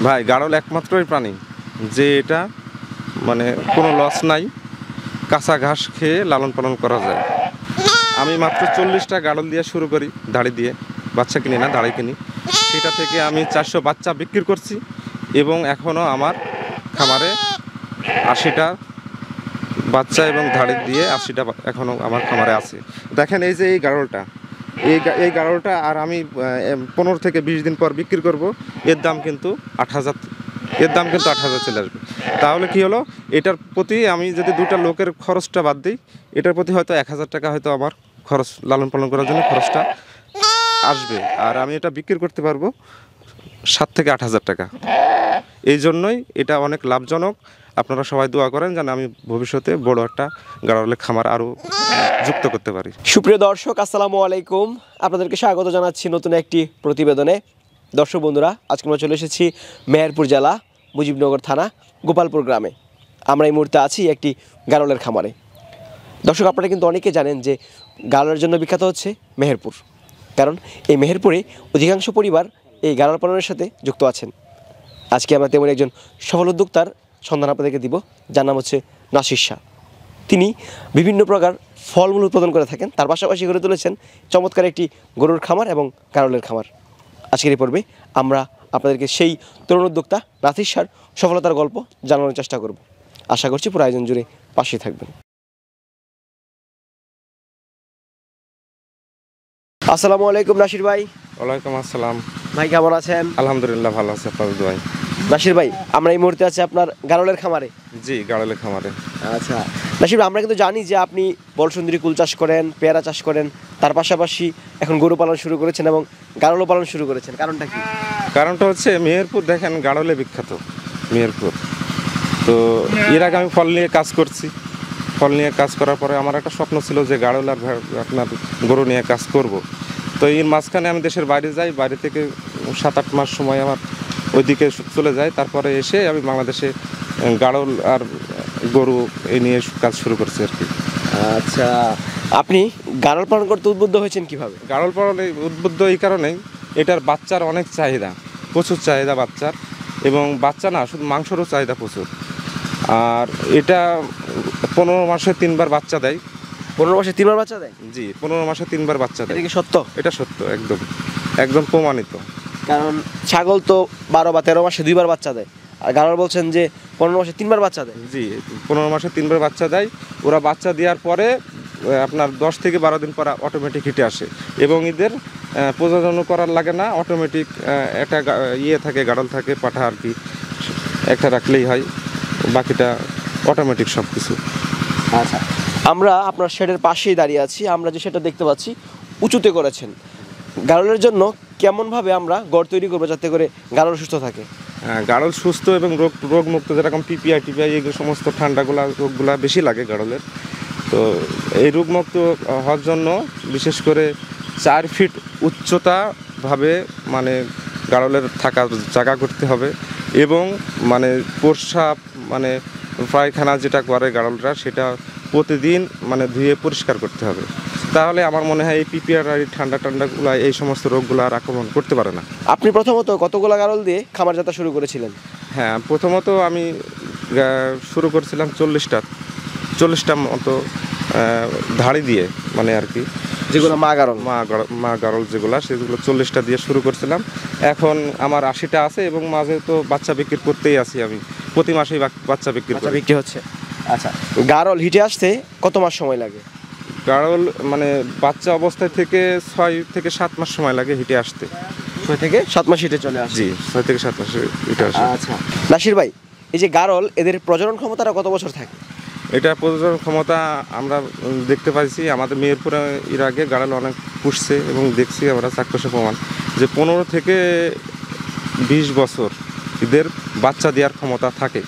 ভাই গাড়ল একমাত্রই প্রাণী যে এটা মানে কোনো লস নাই, কাঁচা ঘাস খেয়ে লালন পালন করা যায়। আমি মাত্র 40টা গাড়ল দিয়ে শুরু করি, দাড়ি দিয়ে, বাচ্চা কিনি না, দাড়ি কিনি। সেটা থেকে আমি 400 বাচ্চা বিক্রি করছি এবং এখনও আমার খামারে 80টা বাচ্চা এবং ধাড়ি দিয়ে 80টা এখনও আমার খামারে আছে। দেখেন এই যে এই গাড়লটা, এই গাড়লটা আর আমি 15 থেকে 20 দিন পর বিক্রি করব। এর দাম কিন্তু 8,000, এর দাম কিন্তু 8,000 চলে আসবে। তাহলে কি হলো, এটার প্রতি আমি যদি দুটা লোকের খরচটা বাদ দিই, এটার প্রতি হয়তো 1,000 টাকা হয়তো আমার খরচ, লালন পালন করার জন্য খরচটা আসবে। আর আমি এটা বিক্রি করতে পারবো 7 থেকে 8,000 টাকা। এই জন্যই এটা অনেক লাভজনক। আপনারা সবাই দোয়া করেন যেন আমি ভবিষ্যতে বড় একটা গাড়লের খামার আরও যুক্ত করতে পারি। সুপ্রিয় দর্শক, আসসালামু আলাইকুম। আপনাদেরকে স্বাগত জানাচ্ছি নতুন একটি প্রতিবেদনে। দর্শক বন্ধুরা, আজকে আমরা চলে এসেছি মেহেরপুর জেলা মুজিবনগর থানা গোপালপুর গ্রামে। আমরা এই মুহূর্তে আছি একটি গাড়লের খামারে। দর্শক, আপনারা কিন্তু অনেকে জানেন যে গাড়লের জন্য বিখ্যাত হচ্ছে মেহেরপুর, কারণ এই মেহেরপুরে অধিকাংশ পরিবার এই গাড়ল পালনের সাথে যুক্ত আছেন। আজকে আমরা তেমন একজন সফল উদ্যোক্তার সন্ধান আপনাদেরকে দিব, যার নাম হচ্ছে নাসির শাহ। তিনি বিভিন্ন প্রকার ফলমূল উৎপাদন করে থাকেন, তার পাশাপাশি গড়ে তুলেছেন চমৎকার একটি গরুর খামার এবং গাড়লের খামার। আজকের এই পর্বে আমরা আপনাদেরকে সেই তরুণ উদ্যোক্তা নাসির শাহর সফলতার গল্প জানানোর চেষ্টা করব। আশা করছি পুরো আয়োজন জুড়ে পাশে থাকবেন। আসসালামু আলাইকুম নাসির ভাই। ওয়ালাইকুম আসসালাম। ভাই কেমন আছেন? আলহামদুলিল্লাহ ভালো আছে, আপনার দোয়াই। নাসির ভাই, আমরা এই মুহূর্তে আছি আপনার গাড়লের খামারে। জি, গাড়লের খামারে। আচ্ছা নাসির ভাই, আমরা কিন্তু জানি যে আপনি বলসুন্দরী কুল চাষ করেন, পেয়ারা চাষ করেন, তার পাশাপাশি এখন গরু পালন শুরু করেছেন এবং গাড়লও পালন শুরু করেছেন। কারণটা কি? কারণটা হচ্ছে মেহেরপুর, দেখেন গাড়লে বিখ্যাত মেহেরপুর। তো এর আগে আমি ফল নিয়ে কাজ করছি। ফল নিয়ে কাজ করার পরে আমার একটা স্বপ্ন ছিল যে গাড়ল আর আপনার গরু নিয়ে কাজ করব। তো এর মাঝখানে আমি দেশের বাইরে যাই, বাইরে থেকে 7-8 মাস সময় আমার ওইদিকে চলে যায়। তারপরে এসে আমি বাংলাদেশে গাড়ল আর গরু এই নিয়ে কাজ শুরু করছি আর কি। আচ্ছা, আপনি গাড়ল পালন করতে উদ্বুদ্ধ হয়েছেন কিভাবে? গাড়ল পালনে উদ্বুদ্ধ এই কারণেই, এটার বাচ্চার অনেক চাহিদা, প্রচুর চাহিদা বাচ্চার, এবং বাচ্চা না শুধু মাংসরও চাহিদা প্রচুর। আর এটা 15 মাসে 3বার বাচ্চা দেয়। 15 মাসে 3বার বাচ্চা দেয়? জি, 15 মাসে 3বার বাচ্চা দেয়। এটা কি সত্য? এটা সত্য, একদম একদম প্রমাণিত। কারণ ছাগল তো 12 বা 13 মাসে 2বার বাচ্চা দেয়, আর গাড়ল বলছেন যে 15 মাসে 3বার বাচ্চা দেয়। জি, 15 মাসে 3বার বাচ্চা দেয়। ওরা বাচ্চা দেওয়ার পরে আপনার 10 থেকে 12 দিন পর অটোমেটিক হিটে আসে, এবং এদের প্রজনন করার লাগে না, অটোমেটিক একটা ইয়ে থাকে, গাড়ল থাকে, পাঠা আর কি, একটা রাখলেই হয়, বাকিটা অটোমেটিক সব কিছু। আচ্ছা, আমরা আপনার শেডের পাশেই দাঁড়িয়ে আছি। আমরা যে শেডটা দেখতে পাচ্ছি উঁচুতে করেছেন। গাড়লের জন্য কেমনভাবে আমরা ঘর তৈরি করবো যাতে করে গাড়ল সুস্থ থাকে? গাড়ল সুস্থ এবং রোগমুক্ত, যেরকম টিপিআই এগুলো সমস্ত রোগগুলা বেশি লাগে গাড়লের। তো এই রোগমুক্ত হওয়ার জন্য বিশেষ করে 4 ফিট উচ্চতাভাবে মানে গাড়লের থাকার জায়গা করতে হবে, এবং মানে প্রস্রাব মানে পায়খানা যেটা করে গাড়লরা, সেটা প্রতিদিন মানে ধুয়ে পরিষ্কার করতে হবে। তাহলে আমার মনে হয় এই পিপিআর আর ঠান্ডাগুলো, এই সমস্ত রোগগুলো আর আক্রমণ করতে পারে না। আপনি প্রথমত কতগুলো গাড়ল দিয়ে খামার যাত্রা শুরু করেছিলেন? হ্যাঁ, প্রথমত আমি শুরু করেছিলাম 40টা মতো ধাড়ি দিয়ে, মানে আর কি, যেগুলো মা গাড়ল যেগুলো, সেগুলো 40টা দিয়ে শুরু করছিলাম। এখন আমার 80টা আছে, এবং মাঝে তো বাচ্চা বিক্রি করতেই আছি, আমি প্রতি মাসেই বাচ্চা বিক্রি হচ্ছে। আচ্ছা, গাড়ল হিটে আসতে কত মাস সময় লাগে? গাড়ল মানে বাচ্চা অবস্থায় থেকে 6 থেকে 7 মাস সময় লাগে হিটে আসতে। 6 থেকে 7 মাস হিটে চলে আসে? জি, 6 থেকে 7 মাসে হিটে আসে। আচ্ছা নাসির ভাই, এই যে গাড়ল, এদের প্রজনন ক্ষমতাটা কত বছর থাকে? এটা প্রজনন ক্ষমতা আমরা দেখতে পাইছি আমাদের মেহেরপুরে, এর আগে গাড়ল অনেক পুষছে এবং দেখছি আমরা চাক্ষুষ প্রমাণ যে 15 থেকে 20 বছর এদের বাচ্চা দেওয়ার ক্ষমতা থাকে।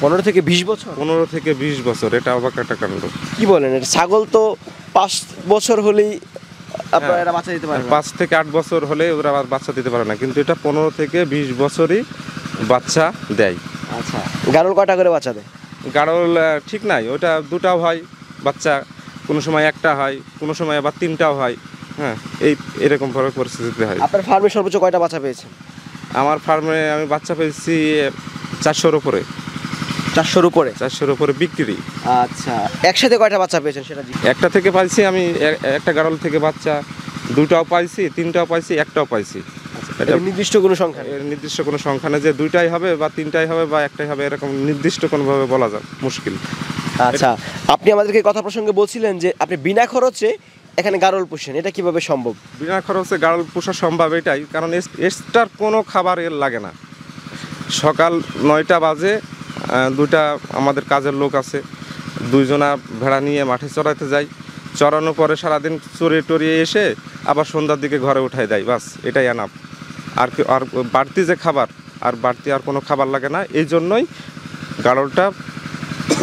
15 থেকে 20 বছর? 15 থেকে 20 বছর, এটা অবাক একটা কাণ্ড। কি বলেন? এটা ছাগল তো 5 বছর হলেই আপনারা এটা বাচ্চা দিতে পারে না। 5 থেকে 8 বছর হলে ওরা আবার বাচ্চা দিতে পারে না, কিন্তু এটা 15 থেকে 20 বছরই বাচ্চা দেয়। আচ্ছা, গাড়ল কয়টা করে বাচ্চা দেয়? গাড়ল ঠিক নাই, ওটা 2টাও হয় বাচ্চা, কোনো সময় 1টা হয়, কোনো সময় আবার 3টাও হয়। হ্যাঁ, এরকম ভাবে পরিস্থিতিতে হয়। আপনার ফার্মে সর্বোচ্চ কয়টা বাচ্চা পেয়েছেন? আমার ফার্মে আমি বাচ্চা পেয়েছি 400-র উপরে। 400-র উপরে? 400-র উপরে বিক্রি। আচ্ছা, একসাথে কয়টা বাচ্চা পেয়েছেন সেটা জিজ্ঞেস? একটা থেকে পাইছি আমি, একটা গাড়ল থেকে বাচ্চা 2টাও পাইছি, 3টাও পাইছি, একটাও পাইছি। এটা নির্দিষ্ট কোনো সংখ্যা? এর নির্দিষ্ট কোনো সংখ্যা নেই যে 2টাই হবে বা 3টাই হবে বা একটাই হবে, এরকম নির্দিষ্ট কোনোভাবে বলা যায় মুশকিল। আচ্ছা, আপনি আমাদেরকে কথা প্রসঙ্গে বলছিলেন যে আপনি বিনা খরচে এখানে গারল পুষেন, এটা কিভাবে সম্ভব? বিনা খরচে গাড়ল পোষা সম্ভব এটাই কারণ এক্সট্রার কোনো খাবার এর লাগে না। সকাল 9টা বাজে, 2টা আমাদের কাজের লোক আছে, 2জনা ভেড়া নিয়ে মাঠে চড়াইতে যাই। চড়ানোর পরে সারাদিন চড়িয়ে টরিয়ে এসে আবার সন্ধ্যার দিকে ঘরে উঠাই দেয়, বাস এটাই আনাপ। আর বাড়তি যে খাবার, আর বাড়তি আর কোনো খাবার লাগে না। এই জন্যই গাড়লটা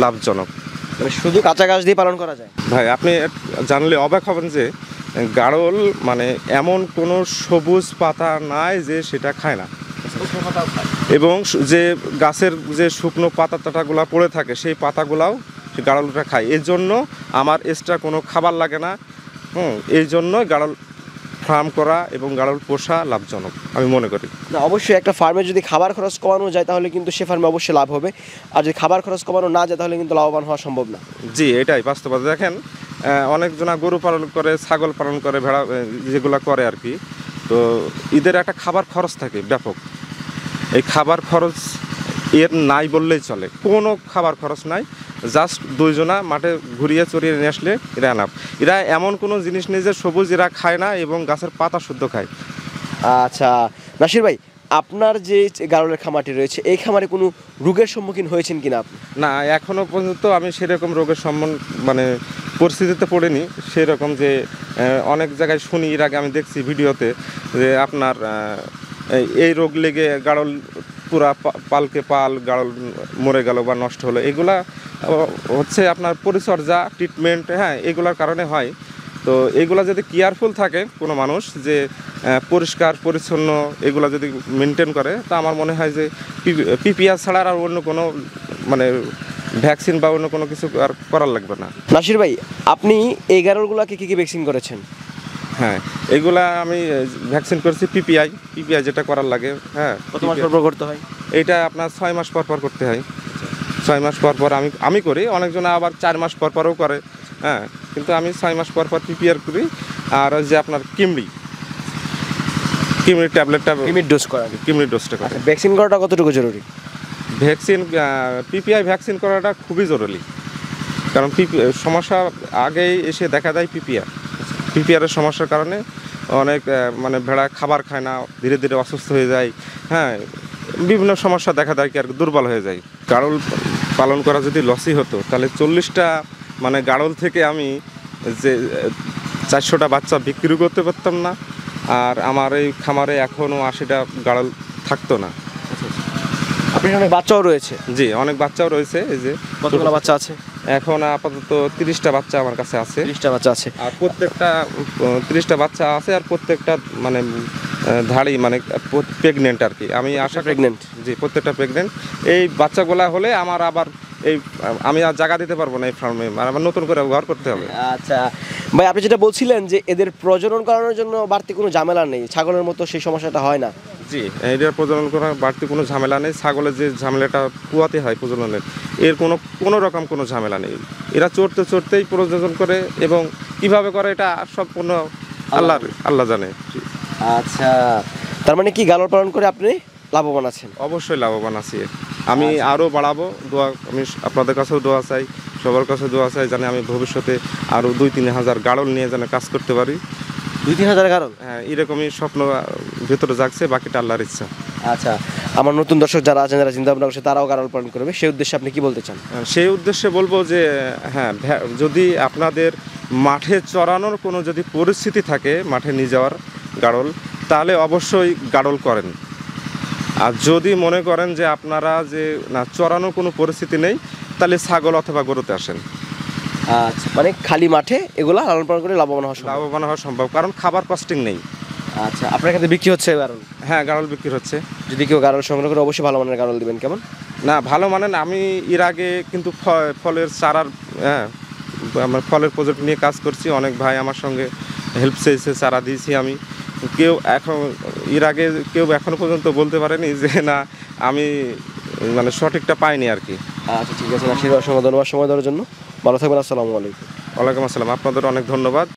লাভজনক। মানে শুধু কাঁচা ঘাস দিয়ে পালন করা যায়? ভাই আপনি জানলে অবাক হবেন যে গাড়ল মানে এমন কোনো সবুজ পাতা নাই যে সেটা খায় না, এবং যে গাছের যে শুকনো পাতা টাটাগুলো পড়ে থাকে সেই পাতাগুলাও গাড়লটা খায়। এর জন্য আমার এক্সট্রা কোনো খাবার লাগে না। এই জন্য গাড়ল ফার্ম করা এবং গাড়ল পোষা লাভজনক আমি মনে করি। না, অবশ্যই একটা ফার্মে যদি খাবার খরচ কমানো যায় তাহলে কিন্তু সে ফার্মে অবশ্যই লাভ হবে, আর যদি খাবার খরচ কমানো না যায় তাহলে কিন্তু লাভবান হওয়া সম্ভব না। জি, এটাই বাস্তবতা। দেখেন অনেকজনা গরু পালন করে, ছাগল পালন করে, ভেড়া যেগুলো করে আর কি, তো এদের একটা খাবার খরচ থাকে ব্যাপক। এই খাবার খরচ এর নাই বললেই চলে, কোনো খাবার খরচ নাই। জাস্ট 2জনা মাঠে ঘুরিয়ে চড়িয়ে নিয়ে আসলে এরা আনাপ। এরা এমন কোনো জিনিস নেই যে সবুজ এরা খায় না, এবং গাছের পাতা শুদ্ধ খায়। আচ্ছা নাসির ভাই, আপনার যে গারলের খামারটি রয়েছে এই খামারে কোনো রোগের সম্মুখীন হয়েছেন কিনা আপনি? না, এখনও পর্যন্ত আমি সেরকম রোগের মানে পরিস্থিতিতে পড়িনি। সেরকম যে অনেক জায়গায় শুনি, এর আগে আমি দেখছি ভিডিওতে যে আপনার এই রোগ লেগে গাড়ল পুরা পালকে পাল গাড়ল মরে গেল বা নষ্ট হলো। এগুলা হচ্ছে আপনার পরিচর্যা, ট্রিটমেন্ট, হ্যাঁ এগুলার কারণে হয়। তো এগুলা যদি কেয়ারফুল থাকে কোনো মানুষ, যে পরিষ্কার পরিচ্ছন্ন এগুলা যদি মেনটেন করে, তা আমার মনে হয় যে পিপিআর ছাড়া আর অন্য কোনো মানে ভ্যাকসিন বা অন্য কোনো কিছু আর করার লাগবে না। নাসির ভাই, আপনি এই গারলগুলোকে কী কী ভ্যাকসিন করেছেন? হ্যাঁ, এগুলা আমি ভ্যাকসিন করেছি পিপিআই যেটা করার লাগে। হ্যাঁ, কত মাস পর করতে হয়? এইটা আপনার 6 মাস পর করতে হয়। 6 মাস পর আমি করি, অনেকজন আবার 4 মাস পরও করে। হ্যাঁ, কিন্তু আমি 6 মাস পর পিপিআর করি। আর ওই যে আপনার কিমড়ি ট্যাবলেটটা, কিমির ডোজ করা, কিমড়ি ডোজটা করে। ভ্যাকসিন করাটা কতটুকু জরুরি? ভ্যাকসিন পিপিআই ভ্যাকসিন করাটা খুবই জরুরি, কারণ সমস্যা আগেই এসে দেখা দেয় পিপিআরের সমস্যার কারণে অনেক মানে ভেড়া খাবার খায় না, ধীরে ধীরে অসুস্থ হয়ে যায়। হ্যাঁ, বিভিন্ন সমস্যা দেখা দেয় কি আর দুর্বল হয়ে যায়। গাড়ল পালন করা যদি লসই হতো তাহলে 40টা মানে গাড়ল থেকে আমি যে 400টা বাচ্চা বিক্রি করতে পারতাম না, আর আমার এই খামারে এখনও 80টা গাড়ল থাকতো না। আপনার অনেক বাচ্চাও রয়েছে? জি, অনেক বাচ্চাও রয়েছে। এই যে কতগুলো বাচ্চা আছে এখন? আপাতত 30টা বাচ্চা আমার কাছে আছে। 30টা বাচ্চা আছে? আর প্রত্যেকটা 30টা বাচ্চা আছে, আর প্রত্যেকটা মানে ধাড়ি মানে প্রেগনেন্ট আর কি। আমি আশা প্রেগনেন্ট? জি, প্রত্যেকটা প্রেগনেন্ট। এই বাচ্চাগুলা হলে আমার আবার আমি আর জায়গা দিতে পারবো না এই ফার্মে, আর আমার নতুন করে ঘর করতে হবে। আচ্ছা ভাই, আপনি যেটা বলছিলেন যে এদের প্রজনন করানোর জন্য বাড়তি কোনো ঝামেলা নেই, ছাগলের মতো সেই সমস্যাটা হয় না? জি, এটার প্রজনন করার বাড়তি কোনো ঝামেলা নেই। ছাগলের যে ঝামেলাটা কুয়াতে হয় প্রজননের, এর কোনো রকম কোনো ঝামেলা নেই। এরা চড়তেই প্রজনন করে, এবং কিভাবে করে এটা সম্পূর্ণ আল্লাহ জানে। আচ্ছা, তার মানে কি গাড়ল পালন করে আপনি লাভবান আছেন? অবশ্যই লাভবান আছি। আমি আরও বাড়াবো। আমি আপনাদের কাছেও দোয়া চাই, সবার কাছে দোয়া চাই, যেন আমি ভবিষ্যতে আরও 2-3 হাজার গাড়ল নিয়ে যেন কাজ করতে পারি। 2-3 হাজার গাড়ল? হ্যাঁ, এরকমই স্বপ্ন ভেতরে জাগছে, বাকিটা আল্লাহর ইচ্ছা। আচ্ছা, আমার নতুন দর্শক যারা আছেন, যারা চিন্তা ভাবনা করছে তারাও গাড়ল পালন করবে, সেই উদ্দেশ্যে আপনি কি বলতে চান? সেই উদ্দেশ্যে বলবো যে হ্যাঁ, যদি আপনাদের মাঠে চড়ানোর কোনো যদি পরিস্থিতি থাকে, মাঠে নিয়ে যাওয়ার গাড়ল, তাহলে অবশ্যই গাড়ল করেন। আর যদি মনে করেন যে আপনারা যে না চড়ানোর কোনো পরিস্থিতি নেই, তাহলে ছাগল অথবা গরুতে আসেন। আচ্ছা, মানে খালি মাঠে এগুলা লালন পালন করে লাভবান হওয়া সম্ভব, কারণ খাবার কস্টিং নেই। আচ্ছা, আপনার কাছে বিক্রি হচ্ছে গাড়ল? হ্যাঁ, গাড়ল বিক্রি হচ্ছে। যদি কেউ গাড়ল সংগ্রহ করে অবশ্যই ভালো মানের গাড়ল দিবেন। কেমন? না, ভালো মানের। আমি এর আগে কিন্তু ফলের চারার, হ্যাঁ, আমার ফলের প্রজেক্ট নিয়ে কাজ করছি। অনেক ভাই আমার সঙ্গে হেল্প চেয়েছে, চারা দিয়েছি আমি। কেউ এখন এর আগে কেউ এখনো পর্যন্ত বলতে পারেনি যে না আমি মানে সঠিকটা পাইনি আর কি। আচ্ছা ঠিক আছে, রাশিদ, অসংখ্য ধন্যবাদ সময় দেওয়ার জন্য। ভালো থাকবেন, আসসালামু আলাইকুম। ওয়ালাইকুম আসসালাম, আপনাদের অনেক ধন্যবাদ।